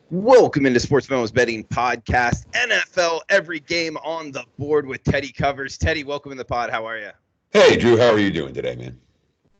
Welcome into Sports Memos Betting Podcast, NFL Every Game on the Board with Teddy Covers. Teddy, welcome in the pod. How are you? Hey, Drew, how are you doing today, man?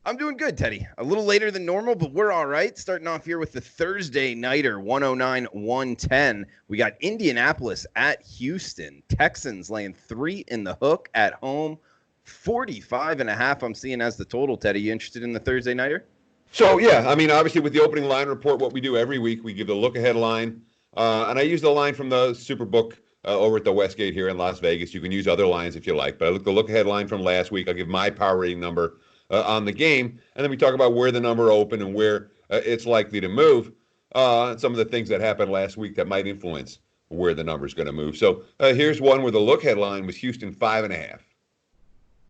I'm doing good, Teddy. A little later than normal, but we're all right. Starting off here with the Thursday Nighter, 109-110. We got Indianapolis at Houston. Texans laying 3 in the hook at home. 45.5 I'm seeing as the total, Teddy. You interested in the Thursday Nighter? So, yeah, I mean, obviously with the opening line report, what we do every week, we give the look-ahead line. And I use the line from the Superbook over at the Westgate here in Las Vegas. You can use other lines if you like. But I look the look-ahead line from last week. I'll give my power rating number on the game. And then we talk about where the number opened and where it's likely to move. And some of the things that happened last week that might influence where the number is going to move. So here's one where the look-ahead line was Houston 5.5.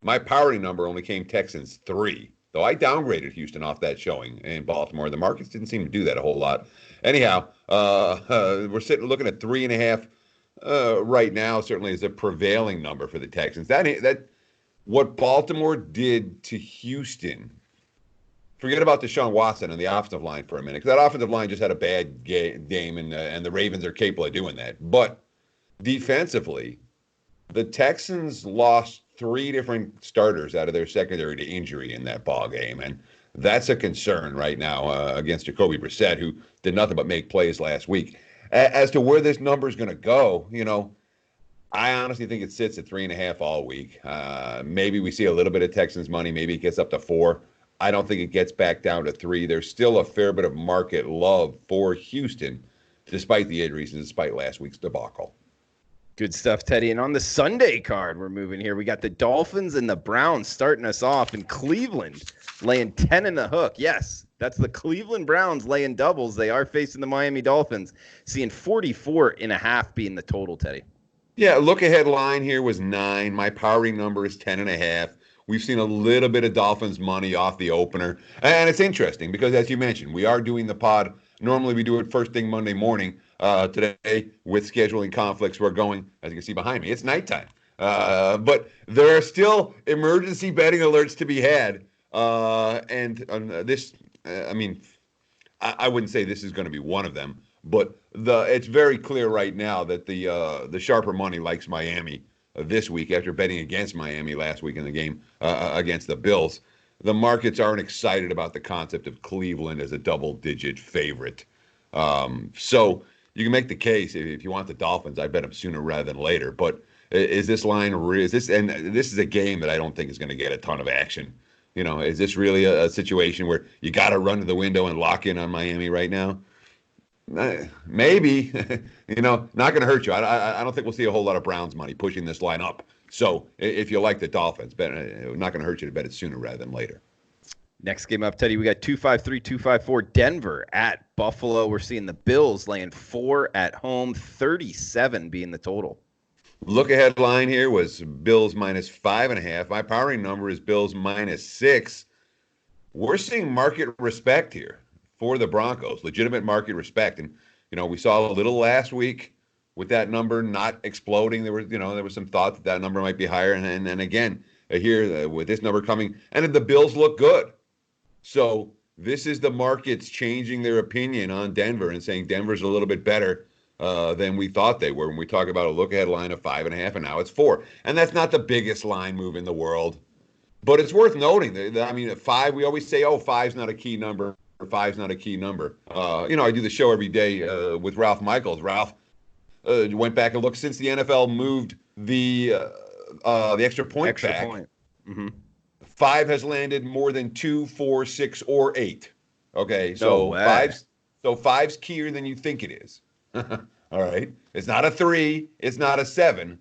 My power rating number only came Texans 3. Though I downgraded Houston off that showing in Baltimore. The markets didn't seem to do that a whole lot. Anyhow, we're looking at 3.5 right now. Certainly is a prevailing number for the Texans. That what Baltimore did to Houston. Forget about Deshaun Watson and the offensive line for a minute, because that offensive line just had a bad game, and the Ravens are capable of doing that. But defensively, the Texans lost 3 different starters out of their secondary to injury in that ball game, and that's a concern right now against Jacoby Brissett, who did nothing but make plays last week. As to where this number is going to go, I honestly think it sits at 3.5 all week. Maybe we see a little bit of Texans money. Maybe it gets up to 4. I don't think it gets back down to 3. There's still a fair bit of market love for Houston, despite the injuries and despite last week's debacle. Good stuff, Teddy. And on the Sunday card, we're moving here. We got the Dolphins and the Browns starting us off in Cleveland, laying 10 in the hook. Yes, that's the Cleveland Browns laying doubles. They are facing the Miami Dolphins, seeing 44.5 being the total, Teddy. Yeah, look-ahead line here was 9. My powering number is 10.5. We've seen a little bit of Dolphins money off the opener. And it's interesting because, as you mentioned, we are doing the pod. Normally we do it first thing Monday morning. Today, with scheduling conflicts, we're going, as you can see behind me, it's nighttime. But there are still emergency betting alerts to be had. This, I wouldn't say this is going to be one of them, but it's very clear right now that the sharper money likes Miami this week after betting against Miami last week in the game against the Bills. The markets aren't excited about the concept of Cleveland as a double-digit favorite. So you can make the case if you want the Dolphins. I bet them sooner rather than later. But is this line and this is a game that I don't think is going to get a ton of action. Is this really a situation where you got to run to the window and lock in on Miami right now? Maybe, not going to hurt you. I don't think we'll see a whole lot of Browns money pushing this line up. So if you like the Dolphins, not going to hurt you to bet it sooner rather than later. Next game up, Teddy, we got 253, 254 Denver at Buffalo. We're seeing the Bills laying 4 at home, 37 being the total. Look ahead line here was Bills minus 5.5. My powering number is Bills minus 6. We're seeing market respect here for the Broncos, legitimate market respect. And, we saw a little last week with that number not exploding. There was some thought that number might be higher. And again, here with this number coming, and the Bills look good. So this is the markets changing their opinion on Denver and saying Denver's a little bit better than we thought they were when we talk about a look-ahead line of 5.5, and now it's 4. And that's not the biggest line move in the world, but it's worth noting. At 5, we always say, 5's not a key number. 5's not a key number. I do the show every day with Ralph Michaels. Ralph went back and looked since the NFL moved the extra point back. Mm-hmm. 5 has landed more than 2, 4, 6, or 8. Okay, so five's keyer than you think it is. All right, it's not a 3, it's not a 7,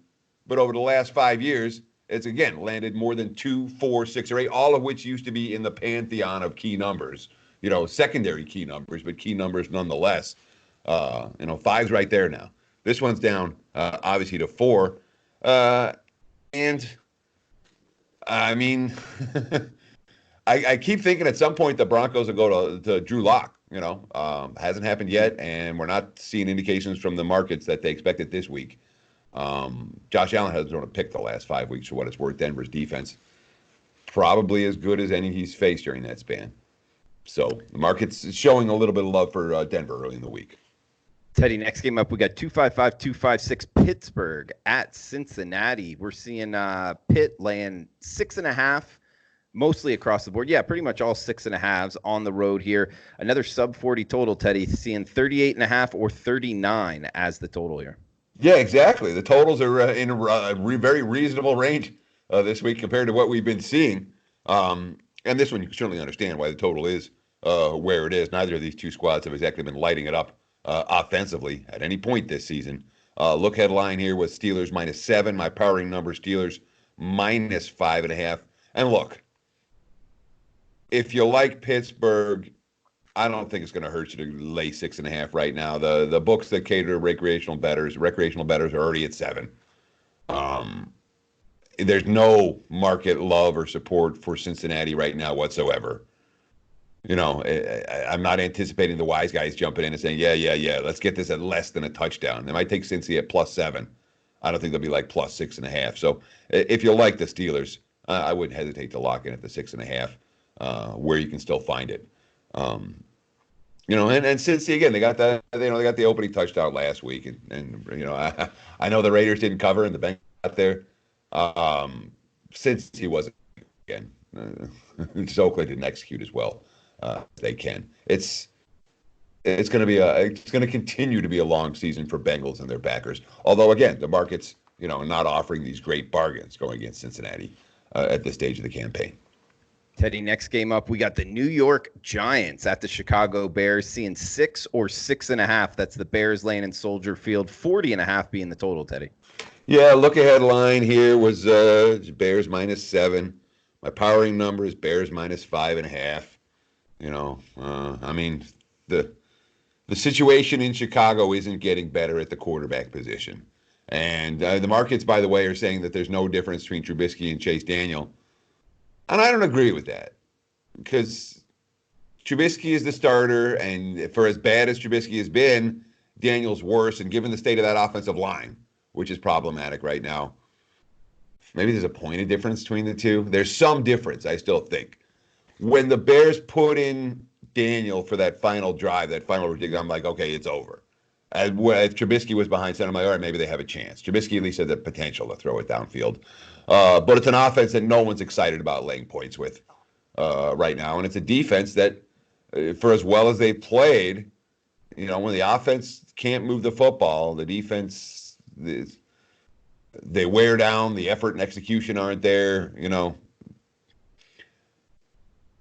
but over the last 5 years, it's again landed more than 2, 4, 6, or 8, all of which used to be in the pantheon of key numbers. Secondary key numbers, but key numbers nonetheless. 5's right there now. This one's down, obviously, to 4, and. I keep thinking at some point the Broncos will go to Drew Lock. Hasn't happened yet, and we're not seeing indications from the markets that they expect it this week. Josh Allen hasn't thrown a pick the last 5 weeks for what it's worth. Denver's defense probably as good as any he's faced during that span. So the market's showing a little bit of love for Denver early in the week. Teddy, next game up, we got 255-256 Pittsburgh at Cincinnati. We're seeing Pitt laying 6.5, mostly across the board. Yeah, pretty much all 6.5s on the road here. Another sub 40 total, Teddy, seeing 38.5 or 39 as the total here. Yeah, exactly. The totals are in a very reasonable range this week compared to what we've been seeing. And this one, you can certainly understand why the total is where it is. Neither of these two squads have exactly been lighting it up offensively at any point this season. Look headline here was Steelers -7. My powering number Steelers -5.5. And look, if you like Pittsburgh, I don't think it's going to hurt you to lay 6.5 right now. The books that cater to recreational bettors are already at 7. There's no market love or support for Cincinnati right now whatsoever. You know, I'm not anticipating the wise guys jumping in and saying, yeah, let's get this at less than a touchdown. They might take Cincy at +7. I don't think they'll be like +6.5. So if you like the Steelers, I wouldn't hesitate to lock in at the 6.5, where you can still find it. You know, and Cincy again, they got the opening touchdown last week, and you know, I know the Raiders didn't cover and the Bengals got there. Cincy wasn't again. Oakland didn't execute as well. They can. It's going to continue to be a long season for Bengals and their backers. Although again, the market's not offering these great bargains going against Cincinnati at this stage of the campaign. Teddy, next game up, we got the New York Giants at the Chicago Bears, seeing 6 or 6.5. That's the Bears laying in Soldier Field, 40.5 being the total, Teddy. Yeah, look ahead line here was Bears -7. My powering number is Bears -5.5. You know, I mean, the situation in Chicago isn't getting better at the quarterback position. And the markets, by the way, are saying that there's no difference between Trubisky and Chase Daniel. And I don't agree with that, because Trubisky is the starter, and for as bad as Trubisky has been, Daniel's worse. And given the state of that offensive line, which is problematic right now, maybe there's a point of difference between the two. There's some difference, I still think. When the Bears put in Daniel for that final drive, that final ridiculous, I'm like, okay, it's over. If Trubisky was behind center, I'm like, all right, maybe they have a chance. Trubisky at least had the potential to throw it downfield. But it's an offense that no one's excited about laying points with right now. And it's a defense that, for as well as they've played, when the offense can't move the football, the defense, they wear down. The effort and execution aren't there.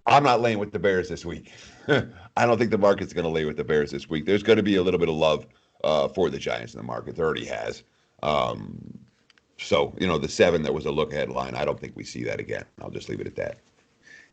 I'm not laying with the Bears this week. I don't think the market's going to lay with the Bears this week. There's going to be a little bit of love for the Giants in the market. There already has. So, the 7 that was a look-ahead line, I don't think we see that again. I'll just leave it at that.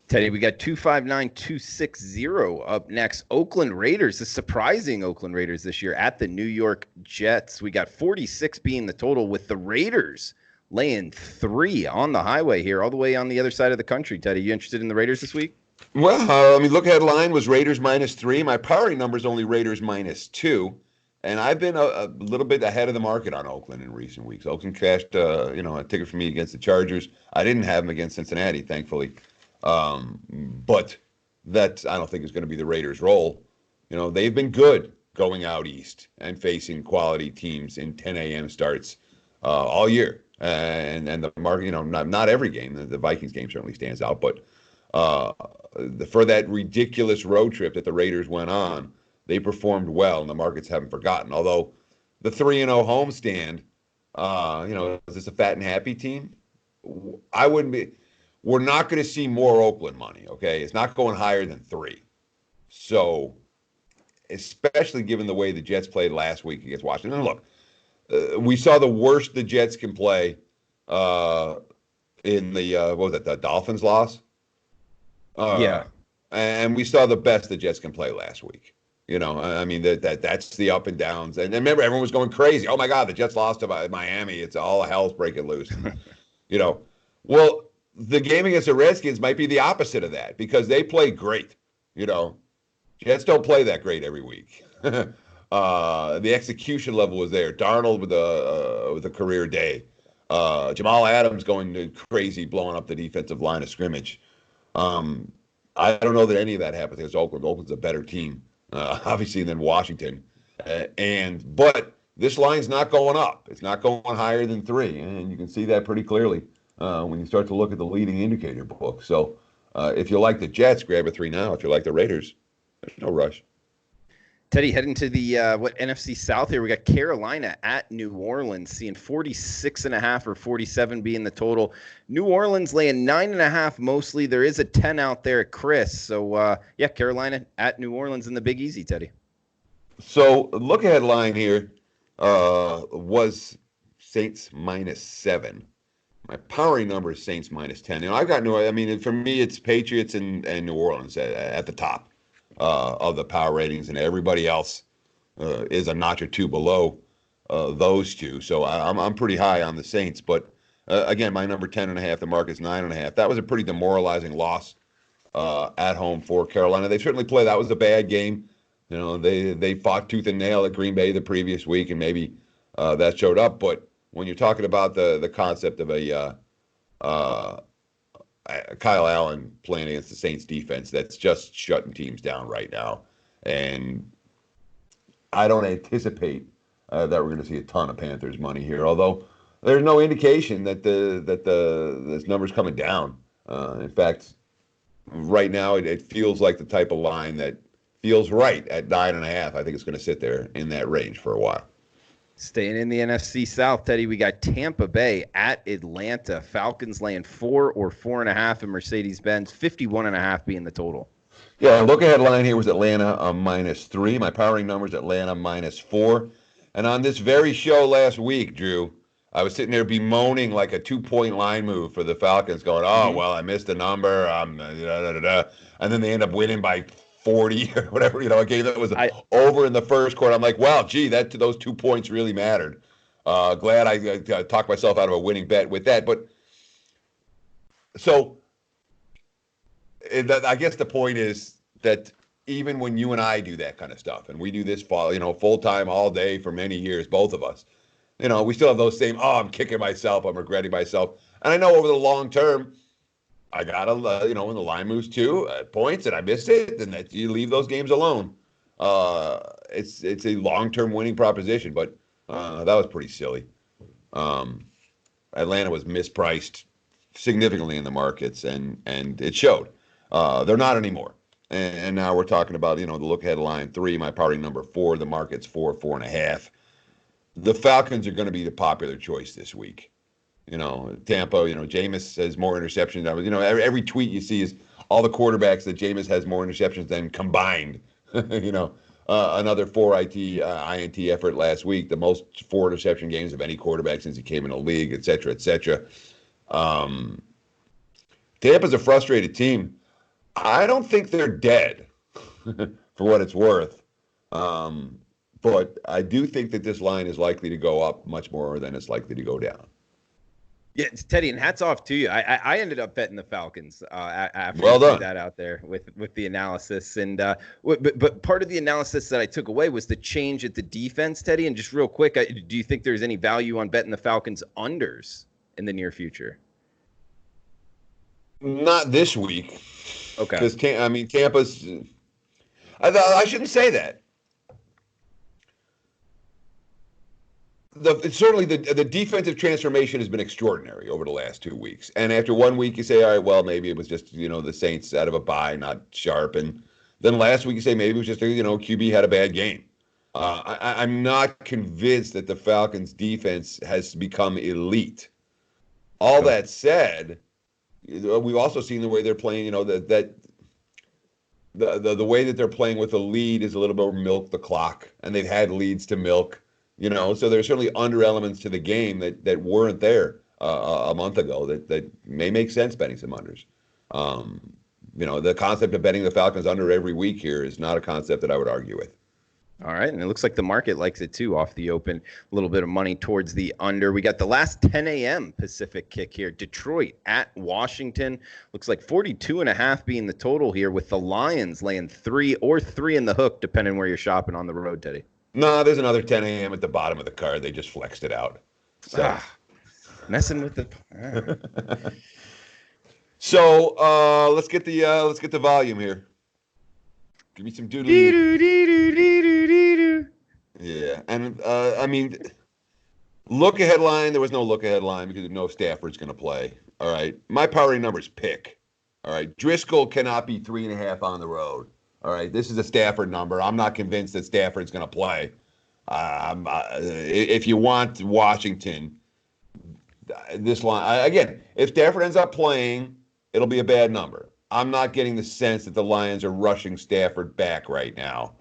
Teddy, we got 259-260 up next. Oakland Raiders, the surprising Oakland Raiders this year at the New York Jets. We got 46 being the total, with the Raiders laying 3 on the highway here, all the way on the other side of the country. Teddy, you interested in the Raiders this week? Well, look-ahead line was Raiders -3. My powering number is only Raiders -2. And I've been a little bit ahead of the market on Oakland in recent weeks. Oakland cashed, a ticket for me against the Chargers. I didn't have them against Cincinnati, thankfully. But that, I don't think, is going to be the Raiders' role. They've been good going out east and facing quality teams in 10 a.m. starts all year. And the market, not every game. The Vikings game certainly stands out. But for that ridiculous road trip that the Raiders went on, they performed well, and the markets haven't forgotten. Although the 3-0 homestand, is this a fat and happy team? I wouldn't be. We're not going to see more Oakland money, okay? It's not going higher than 3. So, especially given the way the Jets played last week against Washington. And look, we saw the worst the Jets can play in the, the Dolphins loss? Yeah. And we saw the best the Jets can play last week. That's the up and downs. And remember, everyone was going crazy. Oh, my God, the Jets lost to Miami. It's all hell's breaking loose. Well, the game against the Redskins might be the opposite of that, because they play great. Jets don't play that great every week. The execution level was there. Darnold with a career day. Jamal Adams going crazy, blowing up the defensive line of scrimmage. I don't know that any of that happens against Oakland. Oakland's a better team, obviously, than Washington. But this line's not going up. It's not going higher than 3, and you can see that pretty clearly when you start to look at the leading indicator book. So if you like the Jets, grab a 3 now. If you like the Raiders, there's no rush. Teddy, heading to the NFC South here, we got Carolina at New Orleans, seeing 46.5 or 47 being the total. New Orleans laying 9.5 mostly. There is a 10 out there at Chris. So, Carolina at New Orleans in the Big Easy, Teddy. So look ahead line here was Saints -7. My powering number is Saints -10. I've got for me, it's Patriots and New Orleans at the top of the power ratings, and everybody else is a notch or two below those two. So I'm pretty high on the Saints. But again, my number 10.5, the market's 9.5. That was a pretty demoralizing loss at home for Carolina. They certainly played. That was a bad game. They fought tooth and nail at Green Bay the previous week, and maybe that showed up. But when you're talking about the concept of a Kyle Allen playing against the Saints defense, that's just shutting teams down right now. And I don't anticipate that we're going to see a ton of Panthers money here, although there's no indication that this number's coming down. In fact, right now it feels like the type of line that feels right at 9.5. I think it's going to sit there in that range for a while. Staying in the NFC South, Teddy, we got Tampa Bay at Atlanta. Falcons laying 4 or 4.5 in Mercedes-Benz, 51.5 being the total. Yeah, look ahead line here was Atlanta -3. My powering number is Atlanta -4. And on this very show last week, Drew, I was sitting there bemoaning like a 2-point line move for the Falcons, going, well, I missed a number. And then they end up winning by 40 or whatever, a game that was over in the first quarter. I'm like, wow, gee, those 2 points really mattered. Glad I talked myself out of a winning bet with that. But so I guess the point is that even when you and I do that kind of stuff, and we do this full time all day for many years, both of us, we still have those same, I'm kicking myself, I'm regretting myself. And I know over the long term, I got when the line moves 2 points and I missed it, then that you leave those games alone. It's a long-term winning proposition, but that was pretty silly. Atlanta was mispriced significantly in the markets, and it showed. They're not anymore. And now we're talking about, the look-ahead line 3, my powering number 4, the market's 4.5. The Falcons are going to be the popular choice this week. Tampa, Jameis has more interceptions. Every tweet you see is all the quarterbacks that Jameis has more interceptions than combined. Another 4 INT effort last week, the most 4 interception games of any quarterback since he came in the league, et cetera, et cetera. Tampa's a frustrated team. I don't think they're dead, for what it's worth. But I do think that this line is likely to go up much more than it's likely to go down. Yeah, Teddy, and hats off to you. I ended up betting the Falcons after you threw that out there with the analysis. And but part of the analysis that I took away was the change at the defense, Teddy. And just real quick, do you think there's any value on betting the Falcons unders in the near future? Not this week. Okay. Because Tampa's. I shouldn't say that. Certainly the defensive transformation has been extraordinary over the last 2 weeks. And after 1 week, you say, all right, well, maybe it was just, the Saints out of a bye, not sharp. And then last week, you say maybe it was just, QB had a bad game. I'm not convinced that the Falcons defense has become elite. All that said, we've also seen the way they're playing, the way that they're playing with a lead is a little bit milk the clock. And they've had leads to milk. So there's certainly under elements to the game that weren't there a month ago that may make sense betting some unders. The concept of betting the Falcons under every week here is not a concept that I would argue with. All right, and it looks like the market likes it too off the open. A little bit of money towards the under. We got the last 10 a.m. Pacific kick here. Detroit at Washington. Looks like 42.5 being the total here, with the Lions laying 3 or 3 in the hook, depending where you're shopping on the road, Teddy. No, there's another 10 a.m. at the bottom of the card. They just flexed it out. So. Messing with the. So let's get the volume here. Give me some doodle. And I mean, look ahead line. There was no look ahead line because you know Stafford's going to play. All right, my power numbers pick. All right, Driscoll cannot be 3.5 on the road. All right, this is a Stafford number. I'm not convinced that Stafford's going to play. If you want Washington, this line again. If Stafford ends up playing, it'll be a bad number. I'm not getting the sense that the Lions are rushing Stafford back right now.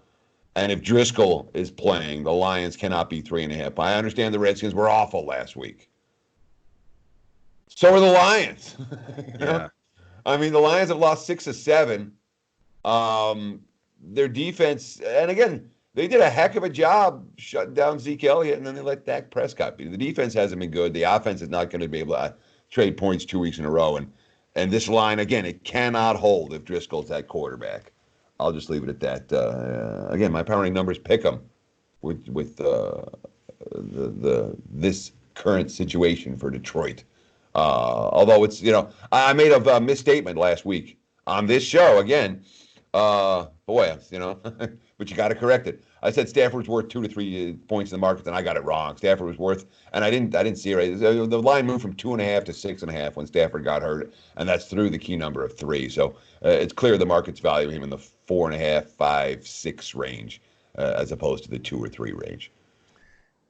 And if Driscoll is playing, the Lions cannot be 3.5. I understand the Redskins were awful last week. So are the Lions. Yeah. I mean, the Lions have lost 6 of 7. Their defense, and again, they did a heck of a job shutting down Zeke Elliott, and then they let Dak Prescott beat. The defense hasn't been good. The offense is not going to be able to trade points 2 weeks in a row. And this line, again, it cannot hold if Driscoll's at quarterback. I'll just leave it at that. Again, my powering numbers pick them with this current situation for Detroit. Although it's, I made a misstatement last week on this show again. But you got to correct it. I said Stafford's worth 2 to 3 points in the market, and I got it wrong. Stafford was worth, and I didn't see it right. The line moved from 2.5 to 6.5 when Stafford got hurt, and that's through the key number of 3. So it's clear the market's valuing him in the 4.5, 5, 6 range, as opposed to the 2 or 3 range.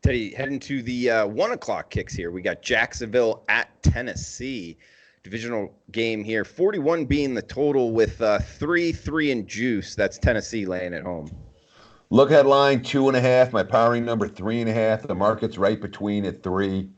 Teddy, heading to the 1 o'clock kicks here. We got Jacksonville at Tennessee. Divisional game here. 41 being the total with 3 and juice. That's Tennessee laying at home. Look ahead line 2.5. My powering number 3.5. The market's right between at 3.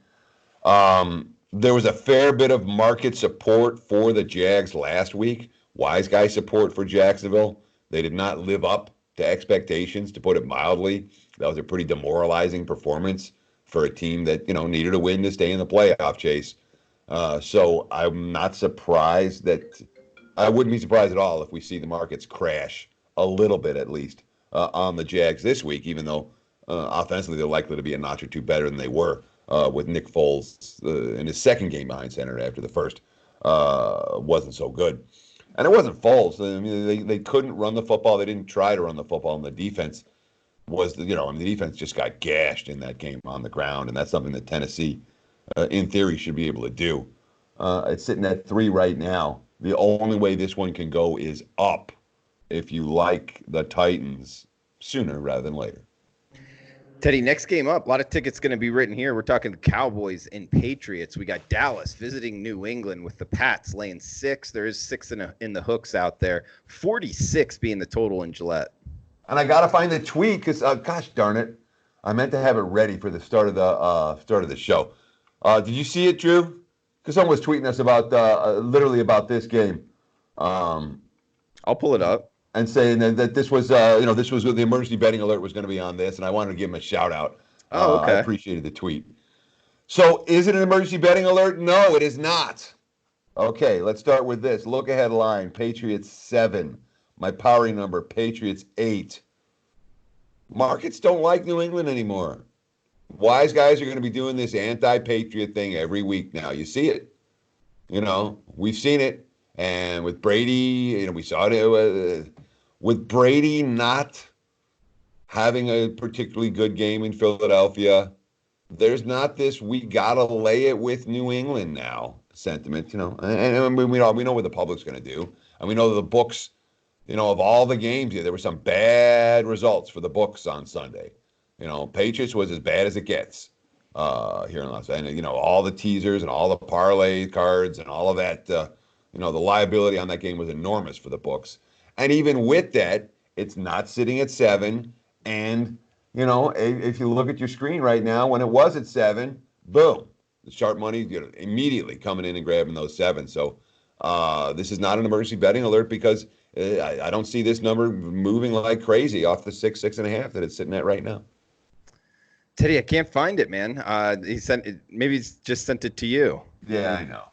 There was a fair bit of market support for the Jags last week. Wise guy support for Jacksonville. They did not live up to expectations, to put it mildly. That was a pretty demoralizing performance for a team that needed a win to stay in the playoff chase. So I'm not surprised I wouldn't be surprised at all if we see the markets crash a little bit at least on the Jags this week, even though offensively they're likely to be a notch or two better than they were with Nick Foles in his second game behind center after the first wasn't so good. And it wasn't Foles. I mean, they couldn't run the football. They didn't try to run the football, and the defense the defense just got gashed in that game on the ground, and that's something that Tennessee in theory should be able to do. It's sitting at 3 right now. The only way this one can go is up if you like the Titans sooner rather than later. Teddy, next game up, a lot of tickets going to be written here. We're talking the Cowboys and Patriots. We got Dallas visiting New England with the Pats laying 6. There is 6 in the hooks out there. 46 being the total in Gillette. And I got to find the tweet because, gosh darn it, I meant to have it ready for the start of the show. Did you see it, Drew? Because someone was tweeting us about literally about this game. I'll pull it up. And saying that this was, this was the emergency betting alert was going to be on this, and I wanted to give him a shout out. Oh, okay. I appreciated the tweet. So, is it an emergency betting alert? No, it is not. Okay, let's start with this. Look ahead line: Patriots 7. My powering number: Patriots 8. Markets don't like New England anymore. Wise guys are going to be doing this anti-Patriot thing every week now. You see it. We've seen it. And with Brady, we saw it with Brady not having a particularly good game in Philadelphia. There's not this "we gotta lay it with New England now" sentiment, and we know what the public's going to do, and we know that the books, of all the games here, there were some bad results for the books on Sunday. Patriots was as bad as it gets here in Las Vegas. And all the teasers and all the parlay cards and all of that. The liability on that game was enormous for the books. And even with that, it's not sitting at 7. And, if you look at your screen right now, when it was at 7, boom, the sharp money immediately coming in and grabbing those 7. So this is not an emergency betting alert because I don't see this number moving like crazy off the 6, 6.5 that it's sitting at right now. Teddy, I can't find it, man. He sent it. Maybe he's just sent it to you. Yeah, I know.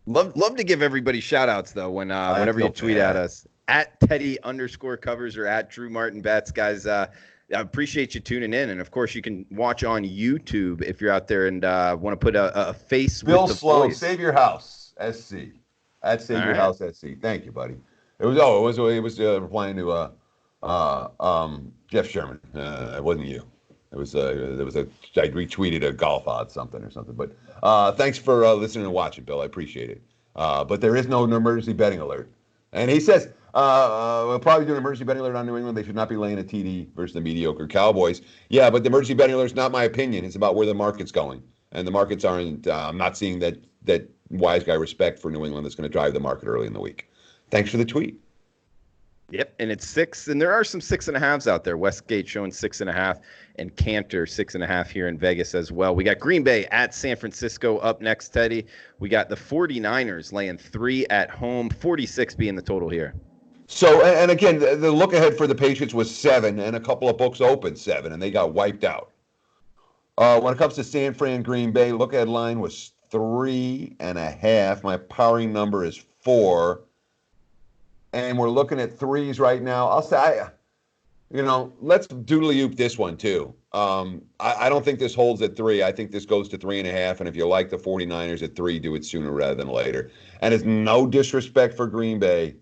Love to give everybody shout outs though whenever you tweet at us at Teddy_covers or at Drew Martin Bets, guys. I appreciate you tuning in, and of course you can watch on YouTube if you're out there and want to put a face Bill with the Sloan, voice. Save Your House SC at Save Your House SC. Thank you, buddy. It was replying to Jeff Sherman. It wasn't you. It was I retweeted a golf odds something or something. But thanks for listening and watching, Bill. I appreciate it. But there is no emergency betting alert. And he says, we'll probably do an emergency betting alert on New England. They should not be laying a TD versus the mediocre Cowboys. Yeah, but the emergency betting alert is not my opinion. It's about where the market's going. And the markets aren't, I'm not seeing that wise guy respect for New England that's going to drive the market early in the week. Thanks for the tweet. Yep, and it's 6, and there are some 6.5s out there. Westgate showing 6.5, and Cantor 6.5 here in Vegas as well. We got Green Bay at San Francisco up next, Teddy. We got the 49ers laying 3 at home, 46 being the total here. So, and again, the look ahead for the Patriots was 7, and a couple of books opened 7, and they got wiped out. When it comes to San Fran Green Bay, look ahead line was 3.5. My powering number is 4. And we're looking at 3s right now. I'll say, let's doodly-oop this one too. I don't think this holds at 3. I think this goes to 3.5. And if you like the 49ers at 3, do it sooner rather than later. And it's no disrespect for Green Bay,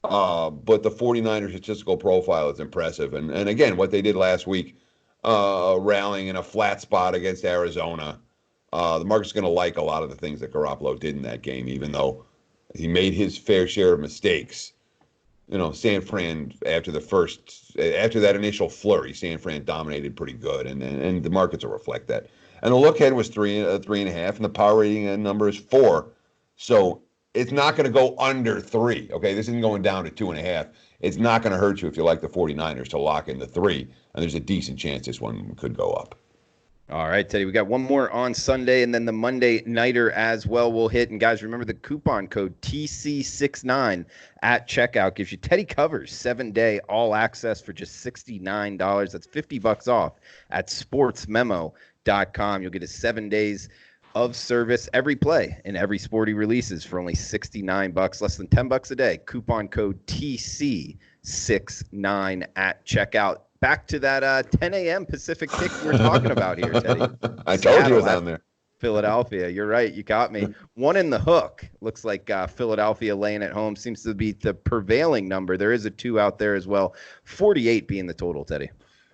but the 49ers statistical profile is impressive. And again, what they did last week, rallying in a flat spot against Arizona, the market's going to like a lot of the things that Garoppolo did in that game, even though he made his fair share of mistakes. San Fran, after that initial flurry, San Fran dominated pretty good, and the markets will reflect that. And the look ahead was 3.5, and the power rating number is 4. So it's not going to go under 3. Okay, this isn't going down to 2.5. It's not going to hurt you if you like the 49ers to lock in the 3, and there's a decent chance this one could go up. All right, Teddy, we got one more on Sunday, and then the Monday nighter as well will hit. And guys, remember the coupon code TC69 at checkout gives you Teddy Covers 7-day all access for just $69. That's $50 off at sportsmemo.com. You'll get 7 days of service every play and every sport he releases for only $69, less than $10 a day. Coupon code TC69 at checkout. Back to that 10 a.m. Pacific kick we were talking about here, Teddy. I told you it was on there. Philadelphia. You're right. You got me. 1 in the hook. Looks like Philadelphia laying at home seems to be the prevailing number. There is a 2 out there as well. 48 being the total, Teddy.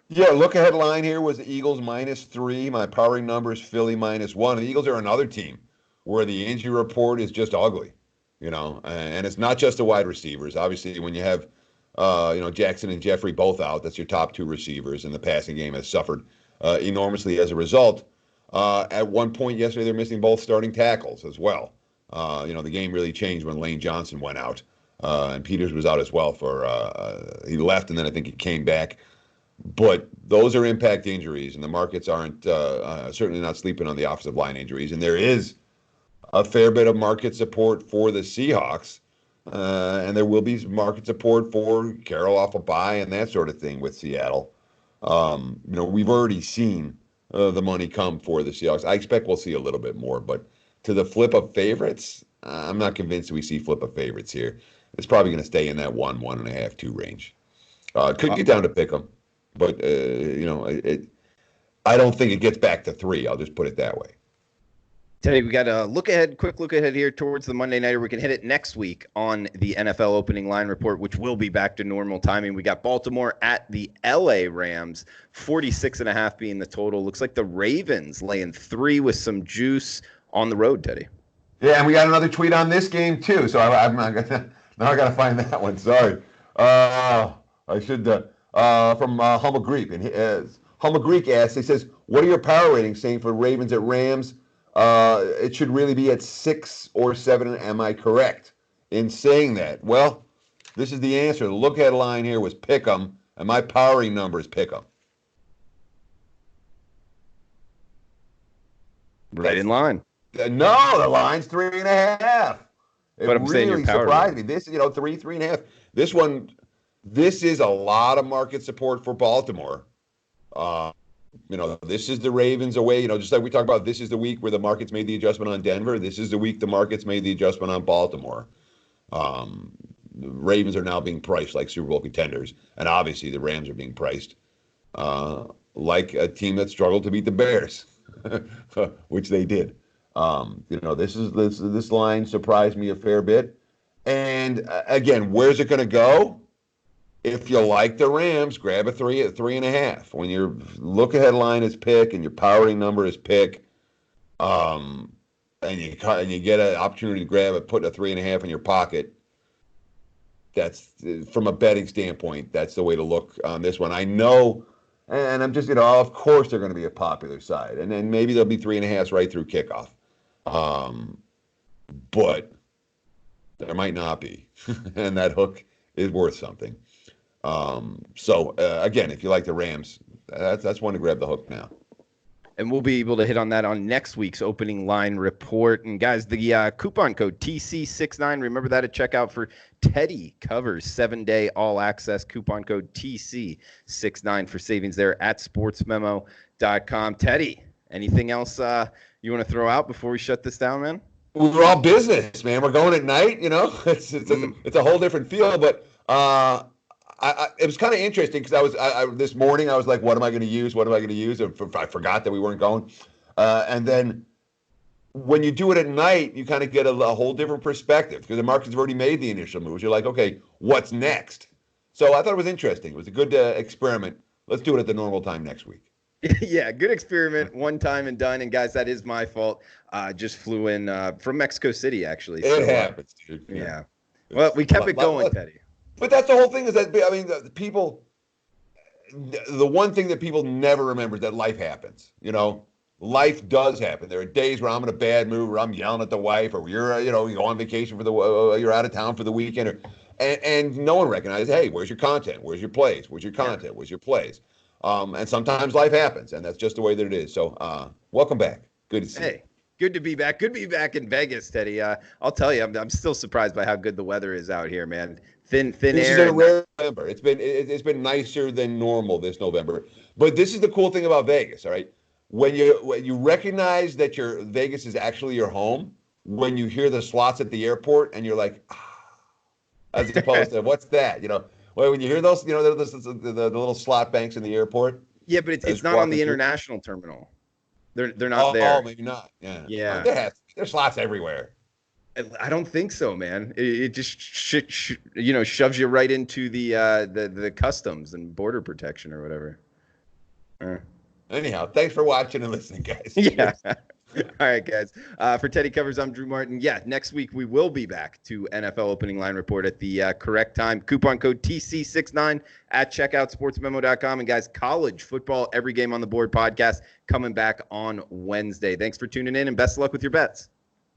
Yeah, look ahead line here was the Eagles -3. My powering number is Philly -1. The Eagles are another team where the injury report is just ugly, and it's not just the wide receivers. Obviously, when you have Jackson and Jeffrey both out, that's your top 2 receivers, and the passing game has suffered enormously as a result. At one point yesterday, they're missing both starting tackles as well. The game really changed when Lane Johnson went out, and Peters was out as well he left, and then I think he came back. But those are impact injuries, and the markets aren't certainly not sleeping on the offensive line injuries. And there is a fair bit of market support for the Seahawks. And there will be market support for Carroll off a bye and that sort of thing with Seattle. We've already seen the money come for the Seahawks. I expect we'll see a little bit more, but to the flip of favorites, I'm not convinced we see flip of favorites here. It's probably going to stay in that 1.5, 2 range. Could get down to pick 'em, but I don't think it gets back to 3. I'll just put it that way. Teddy, we got a quick look ahead here towards the Monday nighter. We can hit it next week on the NFL opening line report, which will be back to normal timing. We got Baltimore at the LA Rams, 46.5 being the total. Looks like the Ravens laying 3 with some juice on the road, Teddy. Yeah, and we got another tweet on this game too. So I'm not gonna. Now I got to find that one. Sorry. I should. From Humble Greek, and Humble Greek asks. He says, "What are your power ratings saying for Ravens at Rams? It should really be at 6 or 7. Am I correct in saying that?" Well, this is the answer. The look ahead line here was pick 'em, and my powering number is pick 'em. Right in line. No, the line's 3.5. But I'm saying your power surprised me. This, 3.5. This one, this is a lot of market support for Baltimore. This is the Ravens away. Just like we talked about, this is the week where the markets made the adjustment on Denver. This is the week the markets made the adjustment on Baltimore. The Ravens are now being priced like Super Bowl contenders, and obviously the Rams are being priced like a team that struggled to beat the Bears, which they did. This line surprised me a fair bit. And again, where's it going to go? If you like the Rams, grab a 3 at 3.5. When your look ahead line is pick and your powering number is pick, and you get an opportunity to grab it, put a 3.5 in your pocket. That's from a betting standpoint. That's the way to look on this one. I know, and I'm just of course they're going to be a popular side, and then maybe there'll be 3.5s right through kickoff, but there might not be, and that hook is worth something. So again, if you like the Rams, that's one to grab the hook now. And we'll be able to hit on that on next week's opening line report. And guys, the coupon code TC69, remember that at checkout for Teddy Covers 7-day all access. Coupon code TC69 for savings there at sportsmemo.com. Teddy, anything else you want to throw out before we shut this down, man? We're all business, man. We're going at night, It's a whole different feel, but it was kind of interesting because this morning I was like, what am I going to use? What am I going to use? I forgot that we weren't going. And then when you do it at night, you kind of get a whole different perspective because the market's already made the initial moves. You're like, okay, what's next? So I thought it was interesting. It was a good experiment. Let's do it at the normal time next week. Yeah, good experiment. One time and done. And guys, that is my fault. Just flew in from Mexico City, actually. It happens, dude. Yeah. Well, we kept it going, Teddy. But that's the whole thing is that, the people, the one thing that people never remember is that life happens. Life does happen. There are days where I'm in a bad mood, where I'm yelling at the wife, or you're, you go on vacation you're out of town for the weekend, and no one recognizes, hey, where's your content? Where's your plays? Where's your content? Where's your plays? And sometimes life happens, and that's just the way that it is. So welcome back. Good to see you. Good to be back. Good to be back in Vegas, Teddy. I'll tell you, I'm still surprised by how good the weather is out here, man. Thin this air. This is a rare November. It's been nicer than normal this November. But this is the cool thing about Vegas, all right? When you recognize that your Vegas is actually your home, when you hear the slots at the airport and you're like, as opposed to what's that? When you hear those, the little slot banks in the airport. Yeah, but it's not on the international terminal. They're not there. Oh, maybe not. Yeah. There's slots everywhere. I don't think so, man. It just shoves you right into the customs and border protection or whatever. Anyhow, thanks for watching and listening, guys. Yeah. All right, guys. For Teddy Covers, I'm Drew Martin. Yeah, next week we will be back to NFL opening line report at the correct time. Coupon code TC69 at checkout, sportsmemo.com. And guys, college football, every game on the board podcast coming back on Wednesday. Thanks for tuning in and best of luck with your bets.